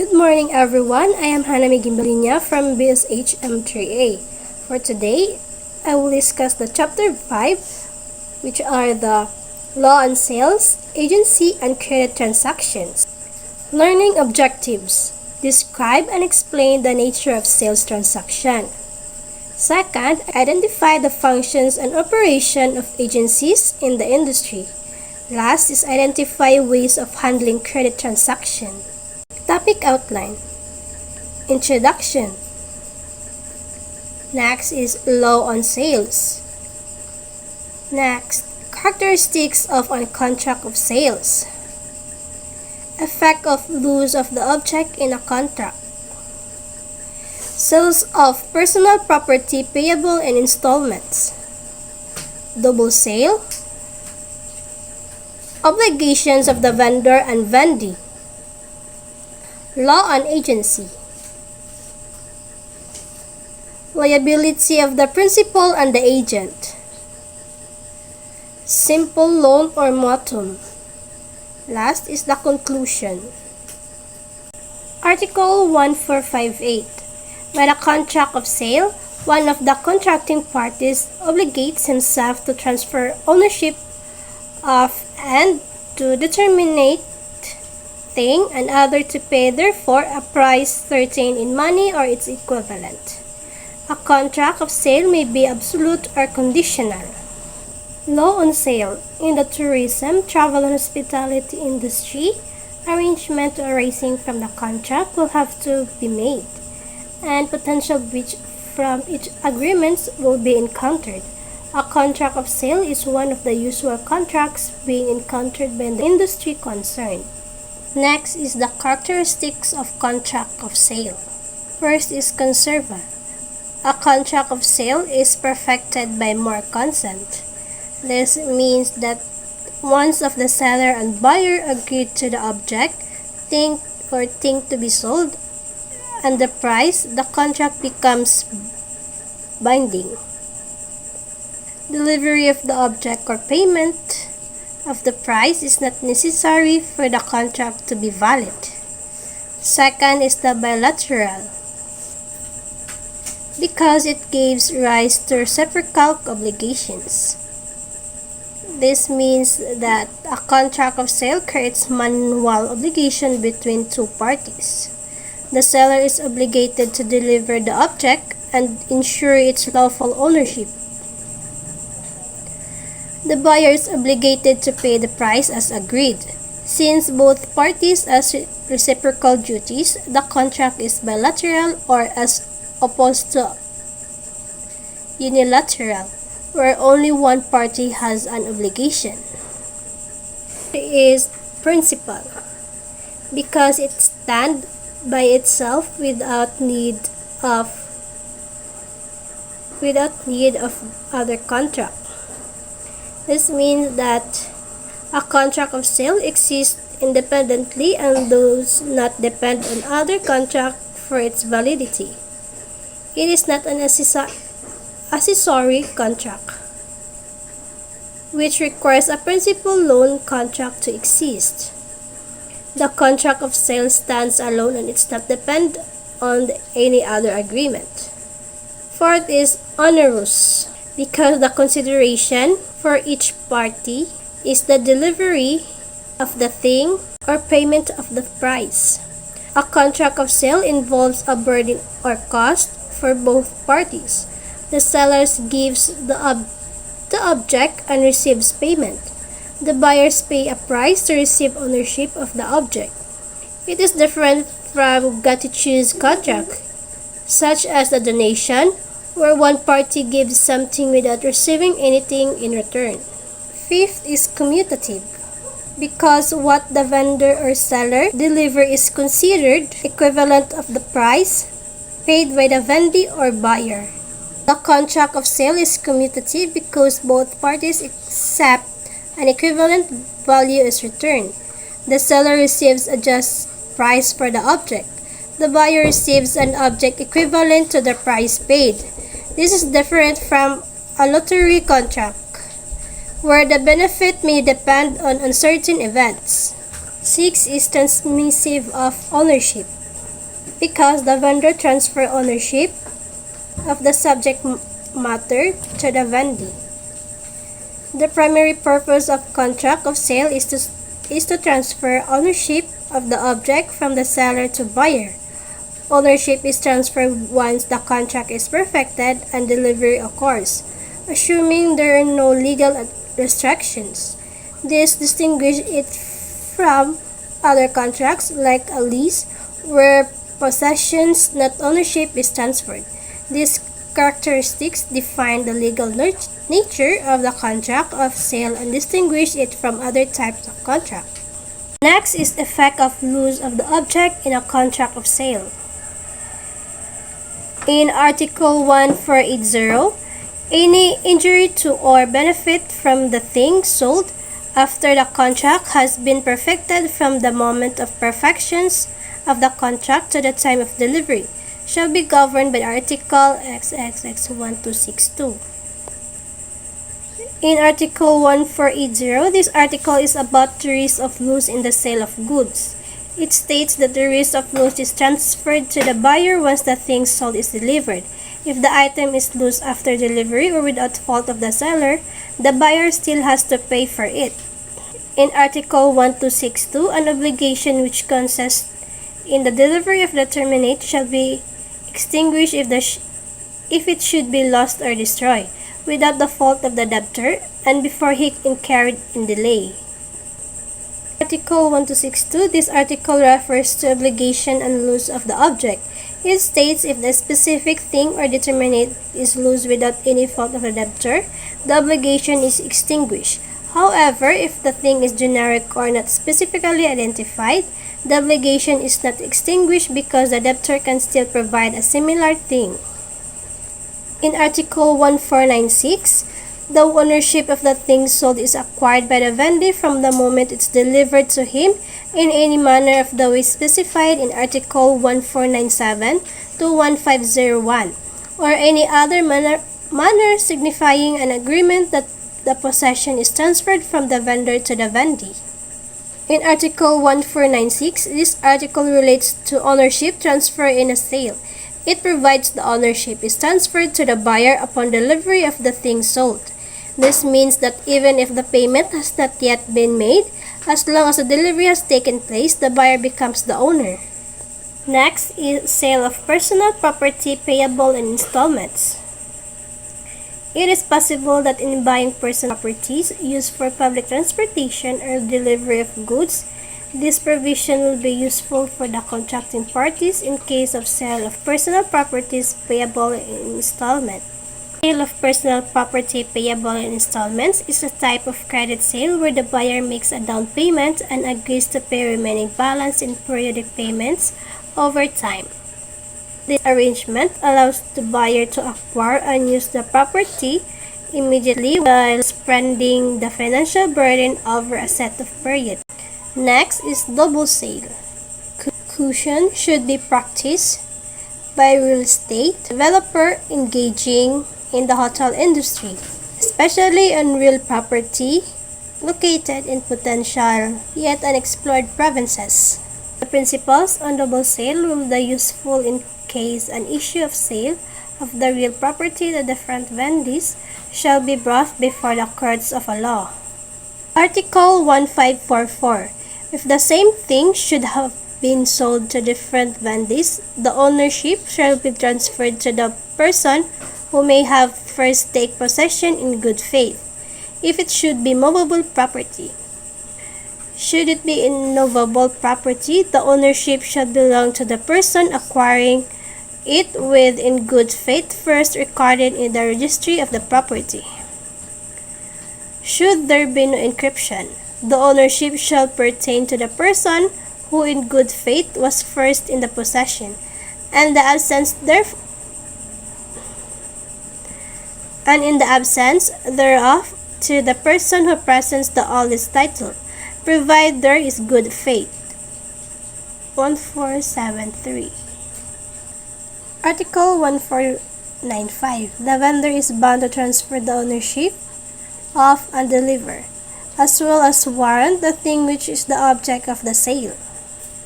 Good morning everyone, I am Guimbaleña from BSHM3A. For today, I will discuss the Chapter 5, which are the Law on Sales, Agency, and Credit Transactions. Learning Objectives. Describe and explain the nature of sales transaction. Second, identify the functions and operation of agencies in the industry. Last is identify ways of handling credit transaction. Topic outline. Introduction. Next is law on sales. Next, characteristics of a contract of sales. Effect of use of the object in a contract. Sales of personal property payable in installments. Double sale. Obligations of the vendor and vendee. Law on agency. Liability of the principal and the agent. Simple loan or motum. Last is the conclusion. Article 1458. By the contract of sale, one of the contracting parties obligates himself to transfer ownership of and to determine thing and other to pay therefore a price certain in money or its equivalent. A contract of sale may be absolute or conditional. Law on sale. In the tourism, travel and hospitality industry, arrangement arising from the contract will have to be made, and potential breach from each agreement will be encountered. A contract of sale is one of the usual contracts being encountered by the industry concerned. Next is the characteristics of contract of sale. First is conserva. A contract of sale is perfected by more consent. This means that once of the seller and buyer agreed to the object, thing to be sold, and the price, the contract becomes binding. Delivery of the object or payment of the price is not necessary for the contract to be valid. Second is the bilateral, because it gives rise to reciprocal obligations. This means that a contract of sale creates manual obligation between two parties. The seller is obligated to deliver the object and ensure its lawful ownership. The buyer is obligated to pay the price as agreed. Since both parties have reciprocal duties, the contract is bilateral or as opposed to unilateral, where only one party has an obligation. It is principal, because it stands by itself without need of other contract. This means that a contract of sale exists independently and does not depend on other contract for its validity. It is not an accessory contract, which requires a principal loan contract to exist. The contract of sale stands alone and it does not depend on any other agreement. Fourth is onerous, because the consideration for each party is the delivery of the thing or payment of the price. A contract of sale involves a burden or cost for both parties. The seller gives the object and receives payment. The buyers pay a price to receive ownership of the object. It is different from gratuitous contract, such as the donation, where one party gives something without receiving anything in return. Fifth is commutative, because what the vendor or seller deliver is considered equivalent of the price paid by the vendee or buyer. The contract of sale is commutative because both parties accept an equivalent value is returned. The seller receives a just price for the object. The buyer receives an object equivalent to the price paid. This is different from a lottery contract, where the benefit may depend on uncertain events. 6 is transmissive of ownership. because the vendor transfer ownership of the subject matter to the vendee. The primary purpose of contract of sale is to transfer ownership of the object from the seller to buyer. Ownership is transferred once the contract is perfected and delivery occurs, assuming there are no legal restrictions. This distinguishes it from other contracts like a lease, where possessions, not ownership, is transferred. These characteristics define the legal nature of the contract of sale and distinguish it from other types of contract. Next is effect of loss of the object in a contract of sale. In Article 1480, any injury to or benefit from the thing sold after the contract has been perfected from the moment of perfections of the contract to the time of delivery shall be governed by Article XXX 1262. In Article 1480, this article is about the risk of loss in the sale of goods. It states that the risk of loss is transferred to the buyer once the thing sold is delivered. If the item is lost after delivery or without fault of the seller, the buyer still has to pay for it. In Article 1262, an obligation which consists in the delivery of the terminate shall be extinguished if it should be lost or destroyed, without the fault of the debtor, and before he incurred in delay. Article 1262, this article refers to obligation and loss of the object. It states if the specific thing or determinate is lost without any fault of the debtor, the obligation is extinguished. However, if the thing is generic or not specifically identified, the obligation is not extinguished because the debtor can still provide a similar thing. In Article 1496, the ownership of the thing sold is acquired by the vendor from the moment it's delivered to him in any manner of the way specified in Article 1497 to 1501, or any other manner signifying an agreement that the possession is transferred from the vendor to the vendee. In Article 1496, this article relates to ownership transfer in a sale. It provides the ownership is transferred to the buyer upon delivery of the thing sold. This means that even if the payment has not yet been made, as long as the delivery has taken place, the buyer becomes the owner. Next is sale of personal property payable in installments. It is possible that in buying personal properties used for public transportation or delivery of goods, this provision will be useful for the contracting parties in case of sale of personal properties payable in installment. Sale of personal property payable in installments is a type of credit sale where the buyer makes a down payment and agrees to pay remaining balance in periodic payments over time. This arrangement allows the buyer to acquire and use the property immediately while spreading the financial burden over a set of periods. Next is double sale. Caution should be practiced by real estate developer engaging in the hotel industry, especially on real property located in potential yet unexplored provinces. The principles on double sale will be useful in case an issue of sale of the real property to different vendees shall be brought before the courts of a law. Article 1544. If the same thing should have been sold to different vendees, the ownership shall be transferred to the person who may have first take possession in good faith, if it should be movable property. Should it be immovable property, the ownership shall belong to the person acquiring it with in good faith first recorded in the registry of the property. Should there be no inscription, the ownership shall pertain to the person who in good faith was first in the possession, and in the absence thereof to the person who presents the oldest title, provided there is good faith. 1473. Article 1495. The vendor is bound to transfer the ownership of and deliver, as well as warrant the thing which is the object of the sale.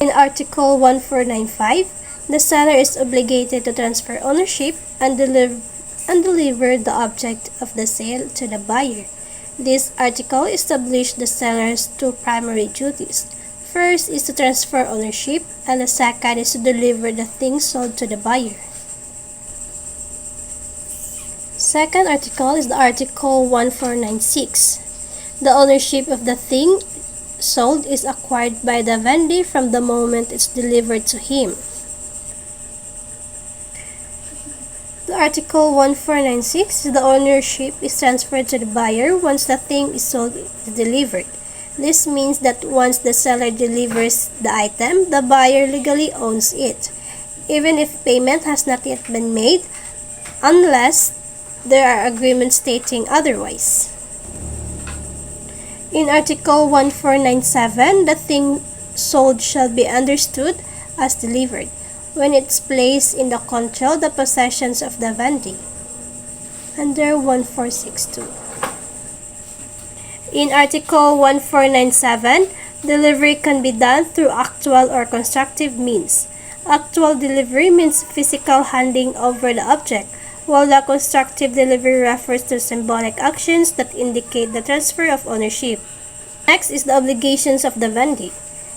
In Article 1495, The seller is obligated to transfer ownership and deliver the object of the sale to the buyer. This article established the seller's two primary duties. First is to transfer ownership, and the second is to deliver the thing sold to the buyer. Second article is the Article 1496. The ownership of the thing sold is acquired by the vendee from the moment it's delivered to him. The Article 1496, the ownership is transferred to the buyer once the thing is sold is delivered. This means that once the seller delivers the item, the buyer legally owns it, even if payment has not yet been made, unless there are agreements stating otherwise. In Article 1497, the thing sold shall be understood as delivered when it's placed in the control the possessions of the vendee. Under 1462. In Article 1497, delivery can be done through actual or constructive means. Actual delivery means physical handing over the object, while the constructive delivery refers to symbolic actions that indicate the transfer of ownership. Next is the obligations of the vendee.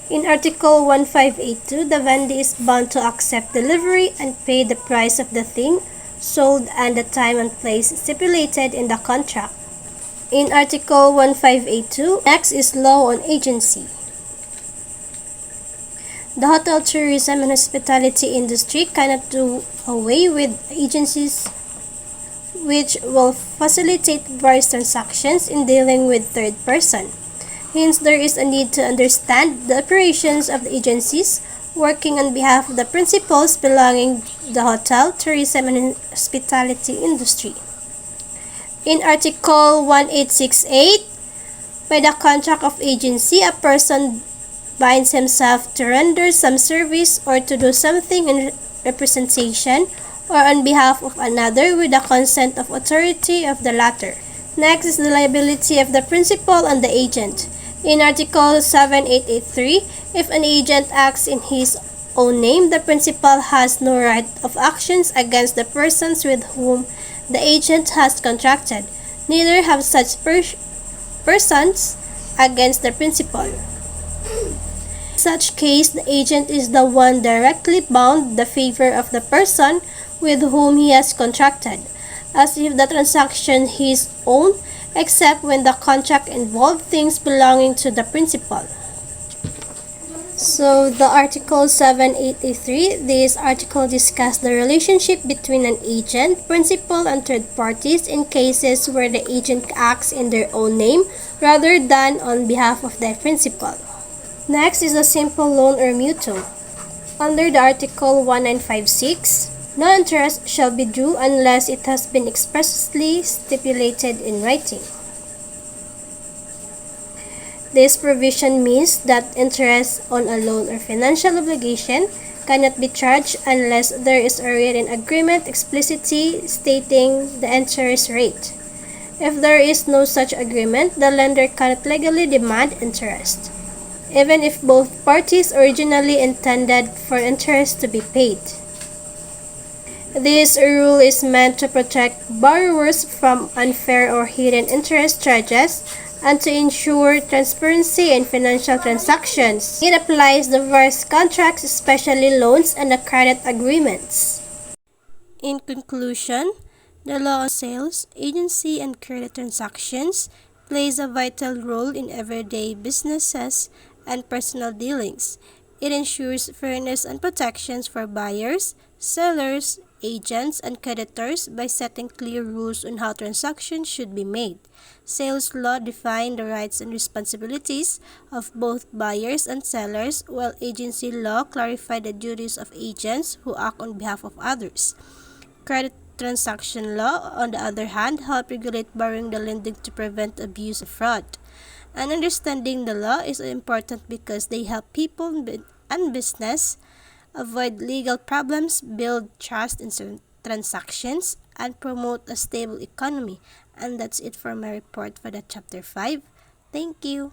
In Article 1582, the vendee is bound to accept delivery and pay the price of the thing sold and the time and place stipulated in the contract. In Article 1582, next is law on agency. The hotel, tourism, and hospitality industry cannot do away with agencies which will facilitate various transactions in dealing with third person. Hence, there is a need to understand the operations of the agencies working on behalf of the principals belonging to the hotel, tourism, and hospitality industry. In Article 1868, by the contract of agency, a person binds himself to render some service or to do something in representation or on behalf of another with the consent of authority of the latter. Next is the liability of the principal and the agent. In Article 7883, if an agent acts in his own name, the principal has no right of actions against the persons with whom the agent has contracted, neither have such persons against the principal. In such case, the agent is the one directly bound in the favor of the person with whom he has contracted, as if the transaction his own, except when the contract involved things belonging to the principal. So, the Article 7883, this article discusses the relationship between an agent, principal, and third parties in cases where the agent acts in their own name rather than on behalf of the principal. Next is the simple loan or mutual. Under the Article 1956, no interest shall be due unless it has been expressly stipulated in writing. This provision means that interest on a loan or financial obligation cannot be charged unless there is a written agreement explicitly stating the interest rate. If there is no such agreement, the lender cannot legally demand interest, even if both parties originally intended for interest to be paid. This rule is meant to protect borrowers from unfair or hidden interest charges and to ensure transparency in financial transactions. It applies to various contracts, especially loans and the credit agreements. In conclusion, the law on sales, agency, and credit transactions plays a vital role in everyday businesses and personal dealings. It ensures fairness and protections for buyers, sellers, agents, and creditors by setting clear rules on how transactions should be made. Sales law defines the rights and responsibilities of both buyers and sellers, while agency law clarifies the duties of agents who act on behalf of others. Credit transaction law, on the other hand, help regulate borrowing and lending to prevent abuse and fraud. And understanding the law is important because they help people and business avoid legal problems, build trust in transactions, and promote a stable economy. And that's it for my report for the Chapter 5. Thank you.